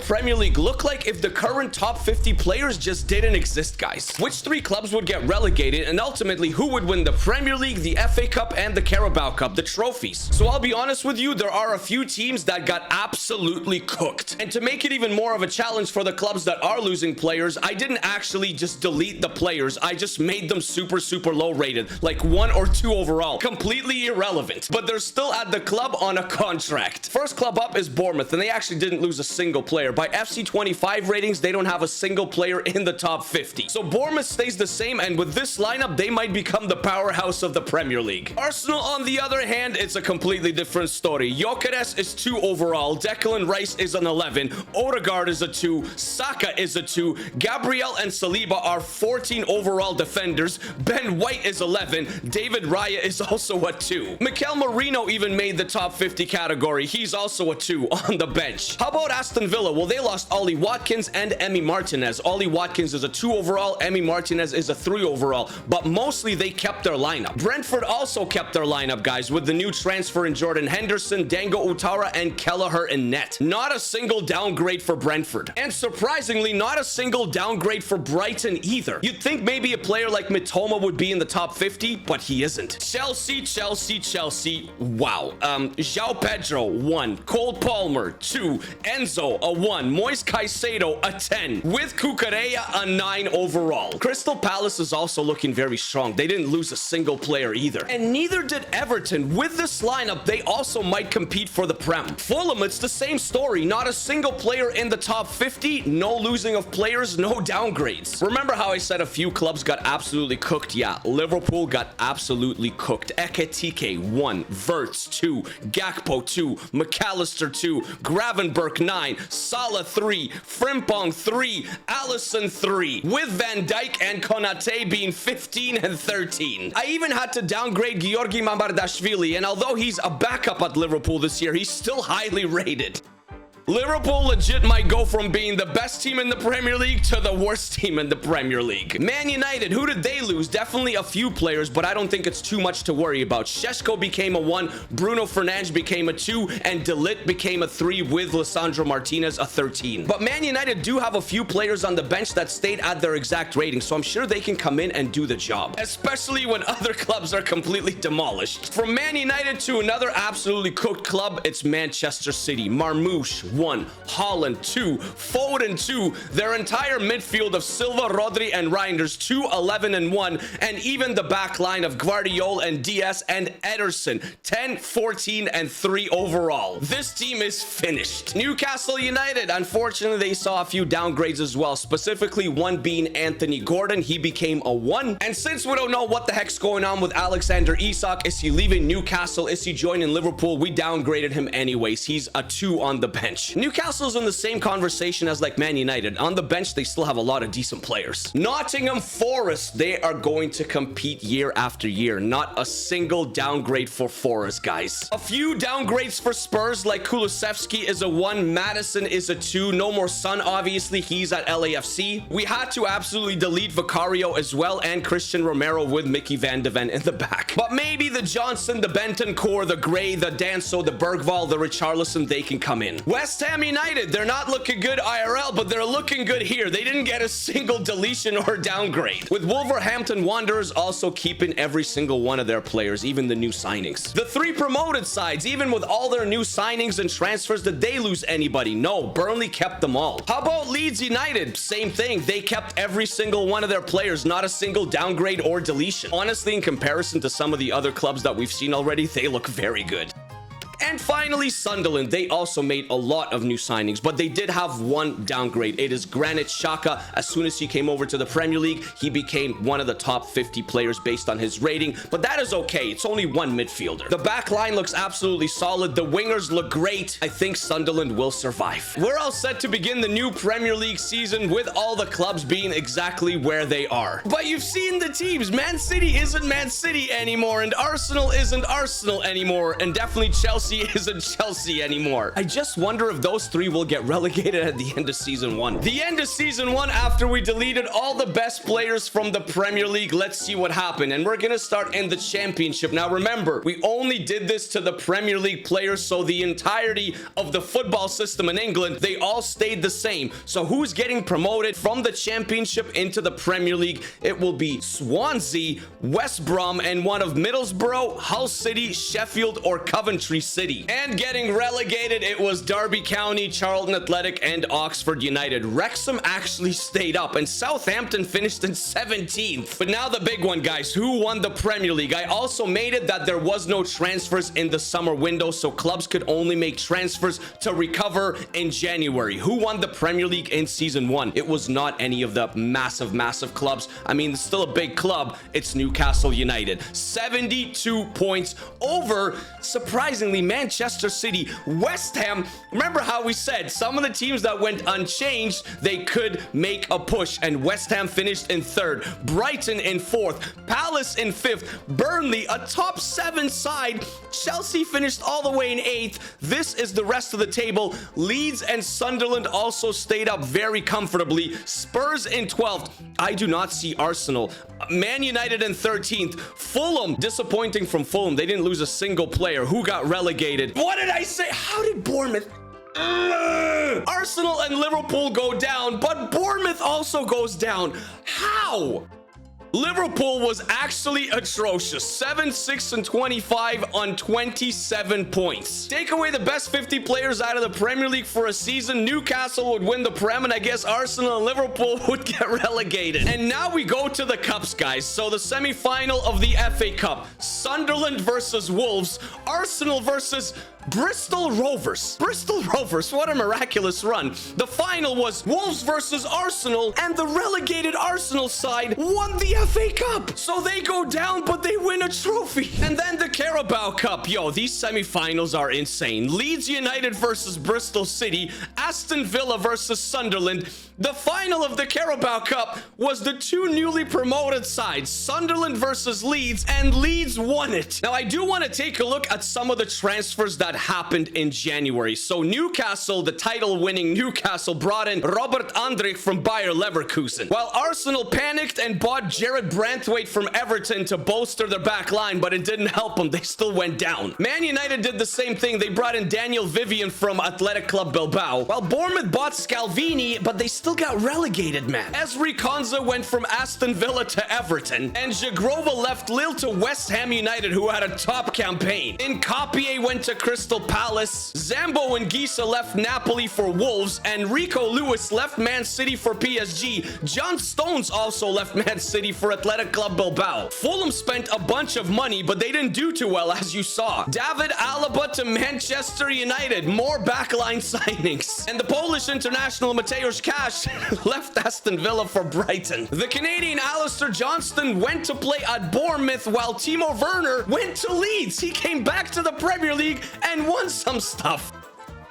Premier League look like if the current top 50 players just didn't exist, guys? Which 3 clubs would get relegated, and ultimately who would win the Premier League, the FA Cup, and the Carabao Cup, the trophies? So I'll be honest with you, there are a few teams that got absolutely cooked. And to make it even more of a challenge for the clubs that are losing players, I didn't actually just delete the players. I just made them super low rated, like 1 or 2 overall. Completely irrelevant. But they're still at the club on a contract. First club up is Bournemouth, and they actually didn't lose a single player. By FC25 ratings, they don't have a single player in the top 50. So Bournemouth stays the same, and with this lineup, they might become the powerhouse of the Premier League. Arsenal, on the other hand, it's a completely different story. Gyökeres is 2 overall. Declan Rice is an 11. Odegaard is a 2. Saka is a 2. Gabriel and Saliba are 14 overall defenders. Ben White is 11. David Raya is also a 2. Mikel Merino even made the top 50 category. He's also a 2 on the bench. How about Aston Villa? Well, they lost Ollie Watkins and Emi Martinez. Ollie Watkins is a 2 overall. Emi Martinez is a 3 overall. But mostly they kept their lineup. Brentford also kept their lineup, guys, with the new transfer in Jordan Henderson, Dango Utara, and Kelleher in net. Not a single downgrade for Brentford. And surprisingly, not a single downgrade for Brighton either. You'd think maybe a player like Mitoma would be in the top 50, but he isn't. Chelsea. Wow. João Pedro, 1. Cole Palmer, 2. Enzo, a 1. Moise Caicedo, a 10. With Cucurella, a 9 overall. Crystal Palace is also looking very strong. They didn't lose a single player either. And neither did Everton. With this lineup, they also might compete for the Prem. Fulham, it's the same story. Not a single player in the top 50. No losing of players, no downgrades. Remember how I said a few clubs got absolutely cooked? Yeah, Liverpool got absolutely cooked. Ekitike, 1. Wirtz, 2. Gakpo, 2. McAllister, 2. Gravenberch, 9. Salah, 3. Frimpong, 3. Alisson, 3. With Van Dijk and Konate being 15 and 13. I even had to downgrade Georgi Mamardashvili, and although he's a backup at Liverpool this year, he's still highly rated. Liverpool legit might go from being the best team in the Premier League to the worst team in the Premier League. Man United, who did they lose? Definitely a few players, but I don't think it's too much to worry about. Šeško became a 1, Bruno Fernandes became a 2, and De Ligt became a 3 with Lisandro Martinez a 13. But Man United do have a few players on the bench that stayed at their exact rating, so I'm sure they can come in and do the job, especially when other clubs are completely demolished. From Man United to another absolutely cooked club, it's Manchester City. Marmoush, 1. Haaland, 2. Foden, 2. Their entire midfield of Silva, Rodri, and Reinders, 2, 11, and 1. And even the back line of Guardiola and Diaz and Ederson, 10, 14, and 3 overall. This team is finished. Newcastle United, unfortunately, they saw a few downgrades as well, specifically one being Anthony Gordon. He became a 1. And since we don't know what the heck's going on with Alexander Isak, is he leaving Newcastle? Is he joining Liverpool? We downgraded him anyways. He's a 2 on the bench. Newcastle's in the same conversation as like Man United. On the bench, they still have a lot of decent players. Nottingham Forest, they are going to compete year after year. Not a single downgrade for Forest, guys. A few downgrades for Spurs, like Kulusevski is a 1, Madison is a 2. No more Son, obviously, he's at LAFC. We had to absolutely delete Vicario as well, and Christian Romero with Mickey van de Ven in the back. But maybe the Johnson, the Bentancur, the Gray, the Danso, the Bergvall, the Richarlison, they can come in. West Ham United, they're not looking good IRL, but they're looking good here. They didn't get a single deletion or downgrade. With Wolverhampton Wanderers also keeping every single one of their players, even the new signings. The 3 promoted sides, even with all their new signings and transfers, did they lose anybody? No, Burnley kept them all. How about Leeds United? Same thing. They kept every single one of their players, not a single downgrade or deletion. Honestly, in comparison to some of the other clubs that we've seen already, they look very good. And finally, Sunderland. They also made a lot of new signings, but they did have one downgrade. It is Granit Xhaka. As soon as he came over to the Premier League, he became one of the top 50 players based on his rating, but that is okay. It's only one midfielder. The back line looks absolutely solid. The wingers look great. I think Sunderland will survive. We're all set to begin the new Premier League season with all the clubs being exactly where they are. But you've seen the teams. Man City isn't Man City anymore, and Arsenal isn't Arsenal anymore, and definitely Chelsea Chelsea isn't Chelsea anymore. I just wonder if those three will get relegated at the end of season 1. The end of season 1, after we deleted all the best players from the Premier League, let's see what happened. And we're gonna start in the championship. Now remember, we only did this to the Premier League players, so the entirety of the football system in England, they all stayed the same. So who's getting promoted from the championship into the Premier League? It will be Swansea, West Brom, and one of Middlesbrough, Hull City, Sheffield, or Coventry City. And getting relegated, it was Derby County, Charlton Athletic, and Oxford United. Wrexham actually stayed up, and Southampton finished in 17th. But now the big one, guys. Who won the Premier League? I also made it that there was no transfers in the summer window, so clubs could only make transfers to recover in January. Who won the Premier League in season 1? It was not any of the massive clubs. I mean, it's still a big club. It's Newcastle United. 72 points over, surprisingly, Manchester City. West Ham, remember how we said some of the teams that went unchanged, they could make a push, and West Ham finished in 3rd, Brighton in 4th, Palace in 5th, Burnley, a top 7 side, Chelsea finished all the way in 8th. This is the rest of the table. Leeds and Sunderland also stayed up very comfortably. Spurs in 12th. I do not see Arsenal. Man United in 13th. Fulham, disappointing from Fulham. They didn't lose a single player. Who got relegated? What did I say? How did Bournemouth... Arsenal and Liverpool go down, but Bournemouth also goes down. How? Liverpool was actually atrocious. 7, 6, and 25 on 27 points. Take away the best 50 players out of the Premier League for a season, Newcastle would win the Prem, and I guess Arsenal and Liverpool would get relegated. And now we go to the Cups, guys. So the semi-final of the FA Cup. Sunderland versus Wolves. Arsenal versus Bristol Rovers. Bristol Rovers, what a miraculous run. The final was Wolves versus Arsenal, and the relegated Arsenal side won the FA Cup. So they go down, but they win a trophy. And then the Carabao Cup. Yo, these semifinals are insane. Leeds United versus Bristol City. Aston Villa versus Sunderland. The final of the Carabao Cup was the two newly promoted sides, Sunderland versus Leeds, and Leeds won it. Now, I do want to take a look at some of the transfers that happened in January. So Newcastle, the title-winning Newcastle, brought in Robert Andrich from Bayer Leverkusen, while Arsenal panicked and bought Jared Branthwaite from Everton to bolster their back line, but it didn't help them. They still went down. Man United did the same thing. They brought in Daniel Vivian from Athletic Club Bilbao, while Bournemouth bought Scalvini, but they still got relegated, man. Esri Konza went from Aston Villa to Everton, and Jagrova left Lille to West Ham United, who had a top campaign. Nkapie went to Crystal Palace. Zambo and Gisa left Napoli for Wolves, and Rico Lewis left Man City for PSG. John Stones also left Man City for Athletic Club Bilbao. Fulham spent a bunch of money, but they didn't do too well, as you saw. David Alaba to Manchester United. More backline signings. And the Polish international Mateusz Kasz left Aston Villa for Brighton. The Canadian Alistair Johnston went to play at Bournemouth, while Timo Werner went to Leeds. He came back to the Premier League and won some stuff.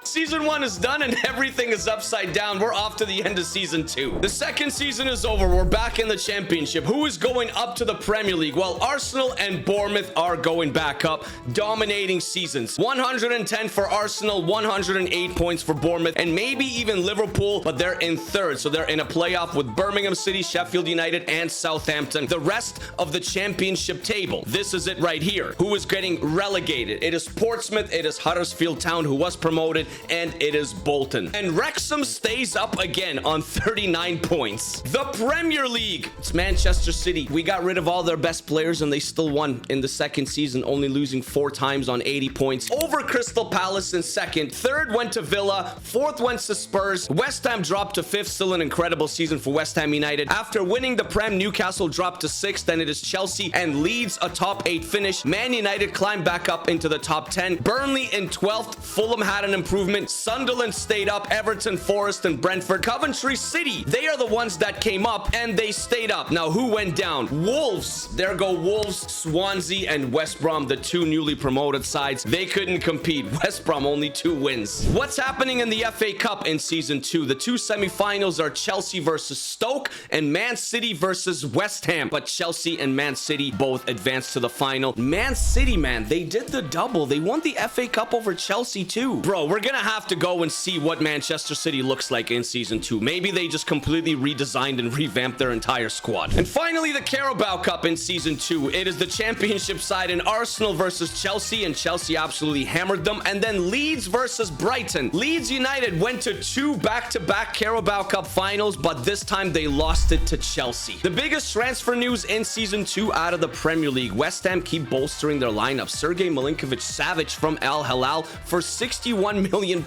Season 1 is done and everything is upside down. We're off to the end of season 2. The second season is over. We're back in the championship. Who is going up to the Premier League? Well, Arsenal and Bournemouth are going back up, dominating seasons. 110 for Arsenal, 108 points for Bournemouth, and maybe even Liverpool, but they're in 3rd. So they're in a playoff with Birmingham City, Sheffield United, and Southampton. The rest of the championship table, this is it right here. Who is getting relegated? It is Portsmouth, it is Huddersfield Town, who was promoted, and it is Bolton. And Wrexham stays up again on 39 points. The Premier League, it's Manchester City. We got rid of all their best players and they still won in the second season, only losing 4 times on 80 points over Crystal Palace in 2nd. 3rd went to Villa. 4th went to Spurs. West Ham dropped to 5th. Still an incredible season for West Ham United. After winning the Prem, Newcastle dropped to 6th. Then it is Chelsea and Leeds, a top 8 finish. Man United climbed back up into the top 10. Burnley in 12th. Fulham had an improvement movement. Sunderland stayed up. Everton, Forest, and Brentford. Coventry City, they are the ones that came up, and they stayed up. Now, who went down? Wolves. There go Wolves, Swansea, and West Brom, the two newly promoted sides. They couldn't compete. West Brom only 2 wins. What's happening in the FA Cup in Season 2? The 2 semi-finals are Chelsea versus Stoke and Man City versus West Ham. But Chelsea and Man City both advanced to the final. Man City, man, they did the double. They won the FA Cup over Chelsea too. Bro, we're gonna have to go and see what Manchester City looks like in Season 2. Maybe they just completely redesigned and revamped their entire squad. And finally, the Carabao Cup in Season 2. It is the championship side in Arsenal versus Chelsea, and Chelsea absolutely hammered them. And then Leeds versus Brighton. Leeds United went to 2 back-to-back Carabao Cup finals, but this time they lost it to Chelsea. The biggest transfer news in Season 2 out of the Premier League. West Ham keep bolstering their lineup. Sergei Milinkovic-Savic from Al Hilal for £61 million.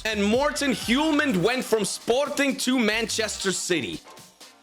And Morten Hjulmand went from Sporting to Manchester City.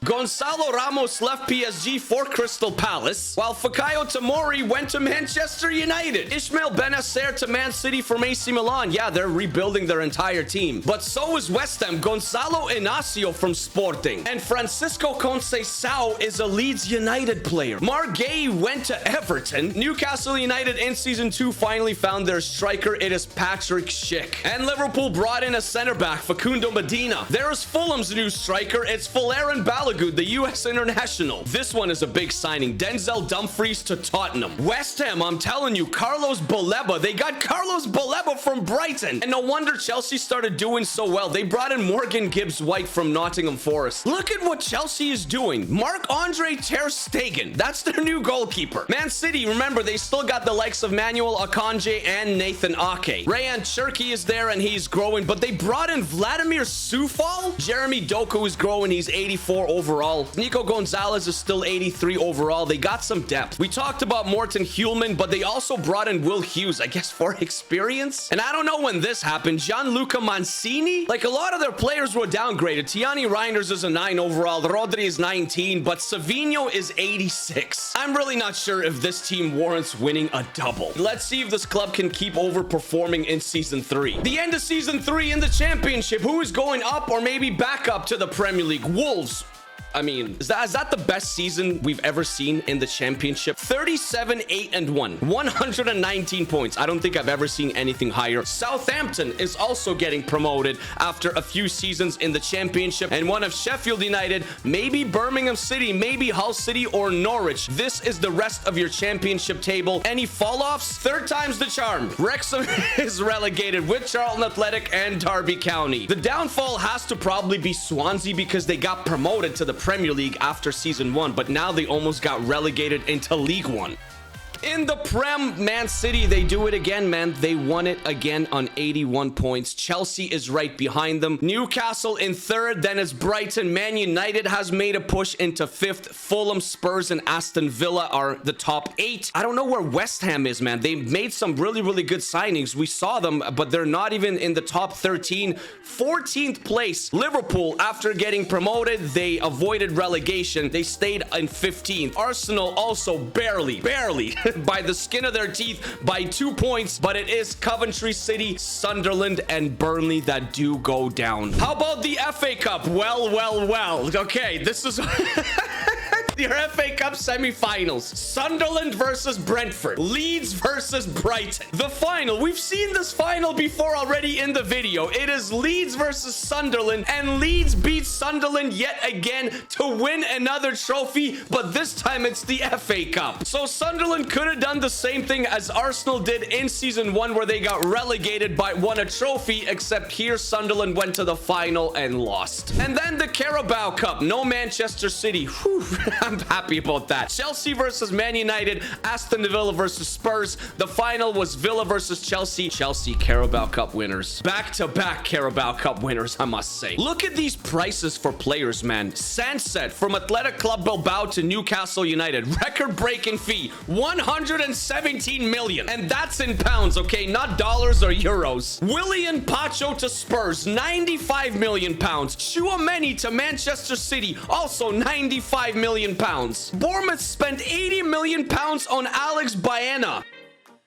Gonzalo Ramos left PSG for Crystal Palace, while Fikayo Tomori went to Manchester United. Ismail Benacer to Man City from AC Milan. Yeah, they're rebuilding their entire team. But so is West Ham. Gonzalo Inacio from Sporting. And Francisco Conceição is a Leeds United player. Marc Guéhi went to Everton. Newcastle United in Season 2 finally found their striker. It is Patrick Schick. And Liverpool brought in a center back, Facundo Medina. There's Fulham's new striker. It's Valérien Balogun, the U.S. international. This one is a big signing. Denzel Dumfries to Tottenham. West Ham, I'm telling you, Carlos Baleba. They got Carlos Baleba from Brighton. And no wonder Chelsea started doing so well. They brought in Morgan Gibbs-White from Nottingham Forest. Look at what Chelsea is doing. Marc-Andre Ter Stegen. That's their new goalkeeper. Man City, remember, they still got the likes of Manuel Akanji and Nathan Ake. Rayan Cherki is there and he's growing, but they brought in Vladimir Soufal. Jeremy Doku is growing. He's 84 overall. Nico Gonzalez is still 83 overall. They got some depth. We talked about Morten Hjulmand, but they also brought in Will Hughes, I guess, for experience. And I don't know when this happened. Gianluca Mancini? Like, a lot of their players were downgraded. Tiani Reinders is a 9 overall. Rodri is 19, but Savinho is 86. I'm really not sure if this team warrants winning a double. Let's see if this club can keep overperforming in Season 3. The end of Season 3 in the Championship. Who is going up or maybe back up to the Premier League? Wolves. I mean, is that the best season we've ever seen in the Championship? 37-8-1, 119 points. I don't think I've ever seen anything higher. Southampton is also getting promoted after a few seasons in the Championship, and one of Sheffield United, maybe Birmingham City, maybe Hull City or Norwich. This is the rest of your Championship table. Any fall-offs? Third time's the charm. Wrexham is relegated with Charlton Athletic and Derby County. The downfall has to probably be Swansea because they got promoted to the Premier League after Season 1, but now they almost got relegated into League One. In the Prem, Man City, they do it again, man. They won it again on 81 points. Chelsea is right behind them. Newcastle in 3rd, then it's Brighton. Man United has made a push into 5th. Fulham, Spurs, and Aston Villa are the top 8. I don't know where West Ham is, man. They made some really, really good signings. We saw them, but they're not even in the top 13. 14th place, Liverpool, after getting promoted, they avoided relegation. They stayed in 15th. Arsenal also barely by the skin of their teeth by 2 points, but it is Coventry City, Sunderland, and Burnley that do go down. How about the FA Cup? Well. Okay, this is your FA Cup semi-finals. Sunderland versus Brentford. Leeds versus Brighton. The final. We've seen this final before already in the video. It is Leeds versus Sunderland, and Leeds beats Sunderland yet again to win another trophy, but this time it's the FA Cup. So Sunderland could have done the same thing as Arsenal did in Season 1, where they got relegated but won a trophy, except here Sunderland went to the final and lost. And then the Carabao Cup. No Manchester City. Whew. I'm happy about that. Chelsea versus Man United. Aston Villa versus Spurs. The final was Villa versus Chelsea. Chelsea Carabao Cup winners. Back-to-back Carabao Cup winners, I must say. Look at these prices for players, man. Sanset from Athletic Club Bilbao to Newcastle United. Record-breaking fee. 117 million. And that's in pounds, okay? Not dollars or euros. Willian Pacho to Spurs. 95 million pounds. Chouameni to Manchester City. Also 95 million pounds. Bournemouth spent 80 million pounds on Alex Baena.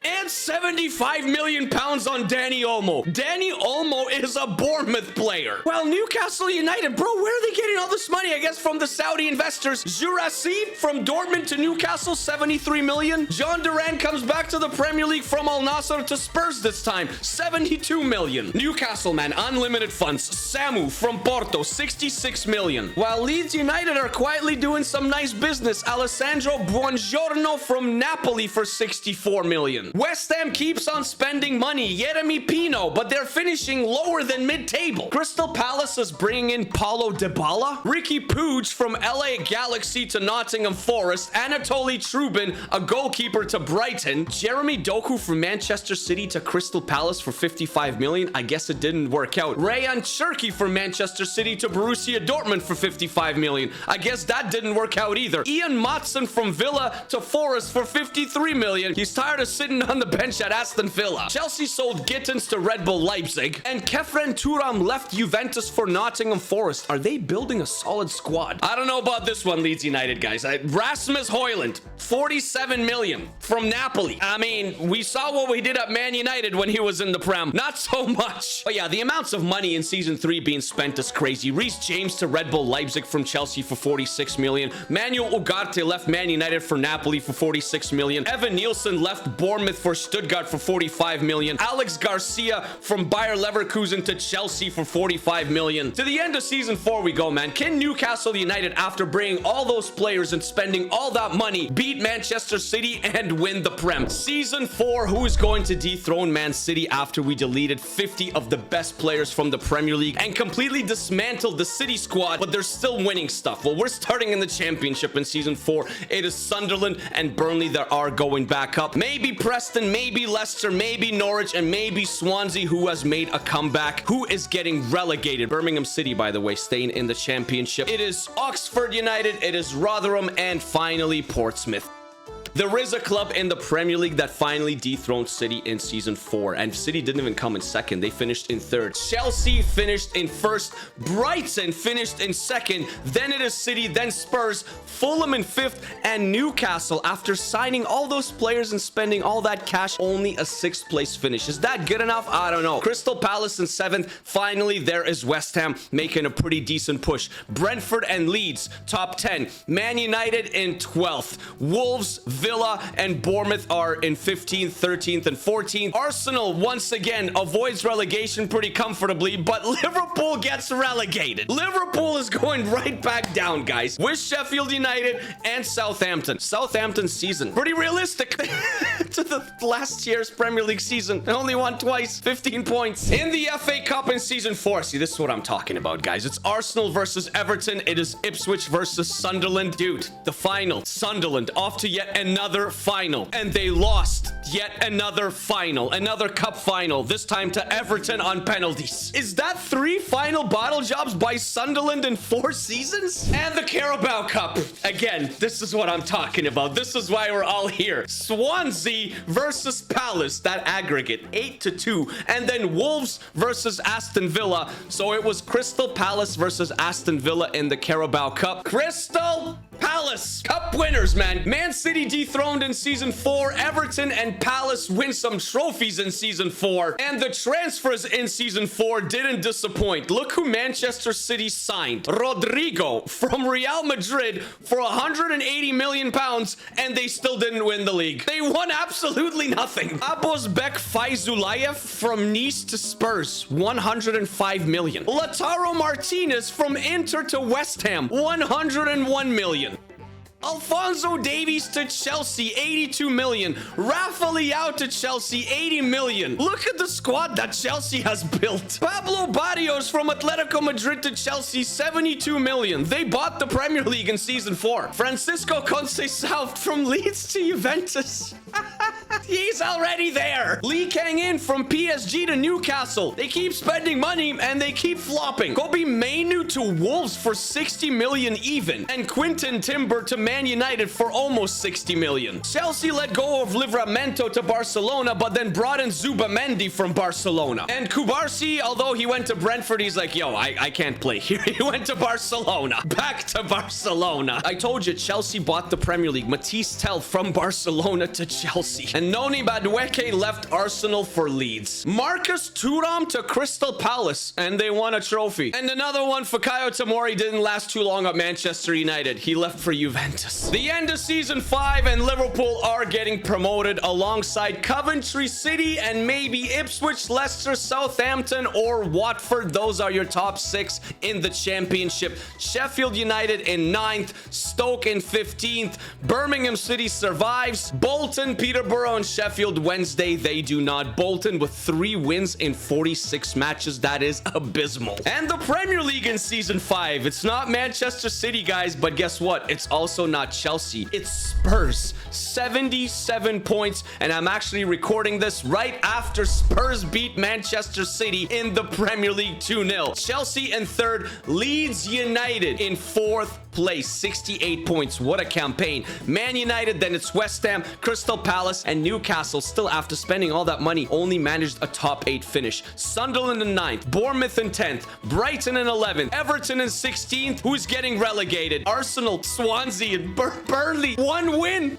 And 75 million pounds on Danny Olmo. Danny Olmo is a Bournemouth player. Well, Newcastle United, bro, where are they getting all this money? I guess from the Saudi investors. Jurassi from Dortmund to Newcastle, 73 million. John Duran comes back to the Premier League from Al Nassr to Spurs this time, 72 million. Newcastle, man, unlimited funds. Samu from Porto, 66 million. While Leeds United are quietly doing some nice business, Alessandro Buongiorno from Napoli for 64 million. West Ham keeps on spending money. Yeremy Pino, but they're finishing lower than mid-table. Crystal Palace is bringing in Paulo Dybala. Ricky Puig from LA Galaxy to Nottingham Forest. Anatoly Trubin, a goalkeeper, to Brighton. Jeremy Doku from Manchester City to Crystal Palace for 55 million. I guess it didn't work out. Rayan Cherki from Manchester City to Borussia Dortmund for 55 million. I guess that didn't work out either. Ian Matson from Villa to Forest for 53 million. He's tired of sitting on the bench at Aston Villa. Chelsea sold Gittins to Red Bull Leipzig. And Kefren Turam left Juventus for Nottingham Forest. Are they building a solid squad? I don't know about this one, Leeds United, guys. Rasmus Højlund, 47 million from Napoli. I mean, we saw what we did at Man United when he was in the Prem. Not so much. But yeah, the amounts of money in season 3 being spent is crazy. Reece James to Red Bull Leipzig from Chelsea for 46 million. Manuel Ugarte left Man United for Napoli for 46 million. Evan Nielsen left Bournemouth for Stuttgart for 45 million. Alex Garcia from Bayer Leverkusen to Chelsea for 45 million. To the end of season 4 we go, man. Can Newcastle United, after bringing all those players and spending all that money, beat Manchester City and win the Prem? Season 4, who is going to dethrone Man City after we deleted 50 of the best players from the Premier League and completely dismantled the City squad, but they're still winning stuff? Well, we're starting in the Championship in season 4. It is Sunderland and Burnley that are going back up. Maybe Preston, maybe Leicester, maybe Norwich, and maybe Swansea, who has made a comeback. Who is getting relegated? Birmingham City, by the way, staying in the Championship. It is Oxford United, it is Rotherham, and finally Portsmouth. There is a club in the Premier League that finally dethroned City in season 4, and City didn't even come in second. They finished in third. Chelsea finished in first. Brighton finished in second. Then it is City, then Spurs, Fulham in fifth, and Newcastle, after signing all those players and spending all that cash, only a 6th place finish. Is that good enough? I don't know. Crystal Palace in 7th. Finally, there is West Ham making a pretty decent push. Brentford and Leeds, top 10. Man United in 12th. Wolves, Villa, and Bournemouth are in 15th, 13th, and 14th. Arsenal, once again, avoids relegation pretty comfortably, but Liverpool gets relegated. Liverpool is going right back down, guys, with Sheffield United and Southampton. Southampton's season, pretty realistic to the last year's Premier League season. They only won twice, 15 points. In the FA Cup in season 4, see, this is what I'm talking about, guys. It's Arsenal versus Everton. It is Ipswich versus Sunderland. Dude, the final. Sunderland off to yet another final, and they lost yet another final, another cup final, this time to Everton on penalties. Is that 3 final bottle jobs by Sunderland in 4 seasons? And the Carabao Cup. Again, this is what I'm talking about. This is why we're all here. Swansea versus Palace, that aggregate 8-2, and then Wolves versus Aston Villa. So it was Crystal Palace versus Aston Villa in the Carabao Cup. Crystal Palace, cup winners, man. Man City dethroned in season 4. Everton and Palace win some trophies in season 4. And the transfers in season 4 didn't disappoint. Look who Manchester City signed. Rodrigo from Real Madrid for 180 million pounds, and they still didn't win the league. They won absolutely nothing. Abosbek Faizulayev from Nice to Spurs, 105 million. Lautaro Martinez from Inter to West Ham, 101 million. Alphonso Davies to Chelsea, 82 million. Rafa Leao to Chelsea, 80 million. Look at the squad that Chelsea has built. Pablo Barrios from Atletico Madrid to Chelsea, 72 million. They bought the Premier League in season 4. Francisco Conceição from Leeds to Juventus. He's already there. Lee Kang-in from PSG to Newcastle. They keep spending money and they keep flopping. Kobe Mainu to Wolves for 60 million even, and Quinton Timber to Man United for almost 60 million. Chelsea let go of Livramento to Barcelona, but then brought in Zubamendi from Barcelona. And Kubarsi, although he went to Brentford, he's like, yo, I can't play here. He went to Barcelona. Back to Barcelona. I told you, Chelsea bought the Premier League. Matisse Tell from Barcelona to Chelsea. And Noni Madueke left Arsenal for Leeds. Marcus Thuram to Crystal Palace, and they won a trophy. And another one, Fikayo Tomori, didn't last too long at Manchester United. He left for Juventus. The end of season 5, and Liverpool are getting promoted alongside Coventry City and maybe Ipswich, Leicester, Southampton, or Watford. Those are your top 6 in the championship. Sheffield United in 9th, Stoke in 15th, Birmingham City survives, Bolton, Peterborough, and Sheffield Wednesday, they do not. Bolton with 3 wins in 46 matches. That is abysmal. And the Premier League in season 5, it's not Manchester City, guys, but guess what? It's also not Chelsea. It's Spurs. 77 points, and I'm actually recording this right after Spurs beat Manchester City in the Premier League 2-0. Chelsea in 3rd, Leeds United in 4th place, 68 points. What a campaign. Man United, then it's West Ham, Crystal Palace, and Newcastle, still after spending all that money, only managed a top 8 finish. Sunderland in 9th, Bournemouth in 10th, Brighton in 11th, Everton in 16th. Who's getting relegated? Arsenal, Swansea, and Burnley. 1 win.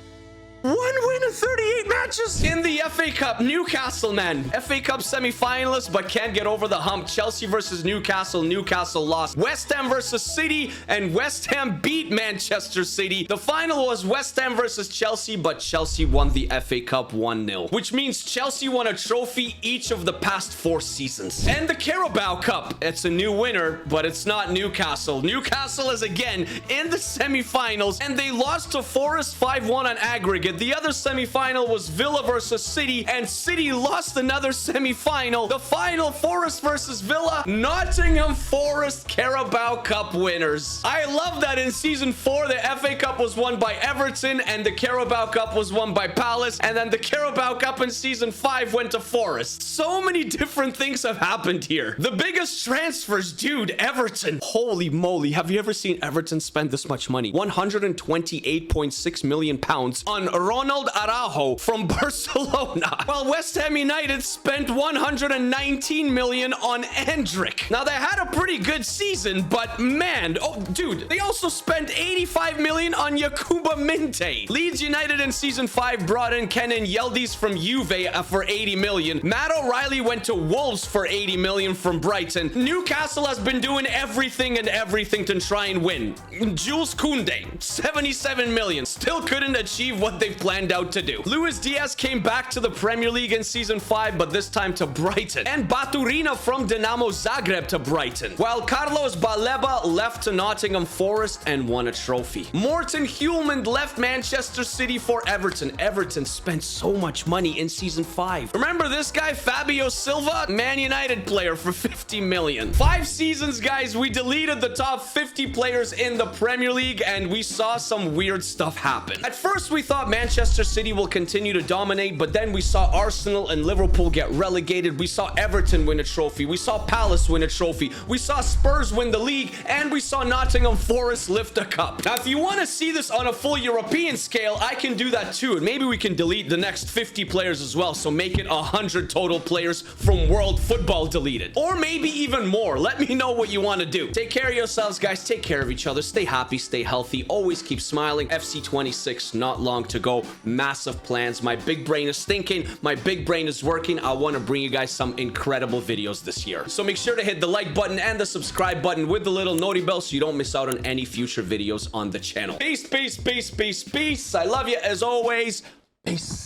1 win in 38 matches. In the FA Cup, Newcastle, man. FA Cup semi-finalists, but can't get over the hump. Chelsea versus Newcastle. Newcastle lost. West Ham versus City, and West Ham beat Manchester City. The final was West Ham versus Chelsea, but Chelsea won the FA Cup 1-0, which means Chelsea won a trophy each of the past 4 seasons. And the Carabao Cup, it's a new winner, but it's not Newcastle. Newcastle is again in the semi-finals, and they lost to Forest 5-1 on aggregate. The other semi-final was Villa versus City, and City lost another semi-final. The final, Forest versus Villa. Nottingham Forest Carabao Cup winners. I love that in season 4, the FA Cup was won by Everton, and the Carabao Cup was won by Palace, and then the Carabao Cup in season 5 went to Forest. So many different things have happened here. The biggest transfers, dude, Everton. Holy moly, have you ever seen Everton spend this much money? 128.6 million pounds on Ronald Araujo from Barcelona, while West Ham United spent 119 million on Endrick. Now, they had a pretty good season, but man, oh dude, they also spent 85 million on Yakuba Minte. Leeds United in season 5 brought in Kenan Yildiz from Juve for 80 million. Matt O'Reilly went to Wolves for 80 million from Brighton. Newcastle has been doing everything to try and win. Jules Koundé, 77 million, still couldn't achieve what they planned out to do. Luis Diaz came back to the Premier League in season 5, but this time to Brighton. And Baturina from Dinamo Zagreb to Brighton, while Carlos Baleba left to Nottingham Forest and won a trophy. Morton Hulman left Manchester City for Everton. Everton spent so much money in season 5. Remember this guy, Fabio Silva, Man United player, for 50 million. 5 seasons, guys, we deleted the top 50 players in the Premier League, and we saw some weird stuff happen. At first, we thought Manchester City will continue to dominate, but then we saw Arsenal and Liverpool get relegated. We saw Everton win a trophy. We saw Palace win a trophy. We saw Spurs win the league, and we saw Nottingham Forest lift a cup. Now, if you want to see this on a full European scale, I can do that too, and maybe we can delete the next 50 players as well, so make it 100 total players from world football deleted, or maybe even more. Let me know what you want to do. Take care of yourselves, guys. Take care of each other. Stay happy, stay healthy, always keep smiling. FC26, not long to go. Massive plans. My big brain is thinking, my big brain is working. I want to bring you guys some incredible videos this year, so make sure to hit the like button and the subscribe button with the little noti bell so you don't miss out on any future videos on the channel. Peace, peace, peace, peace, peace. I love you as always. Peace.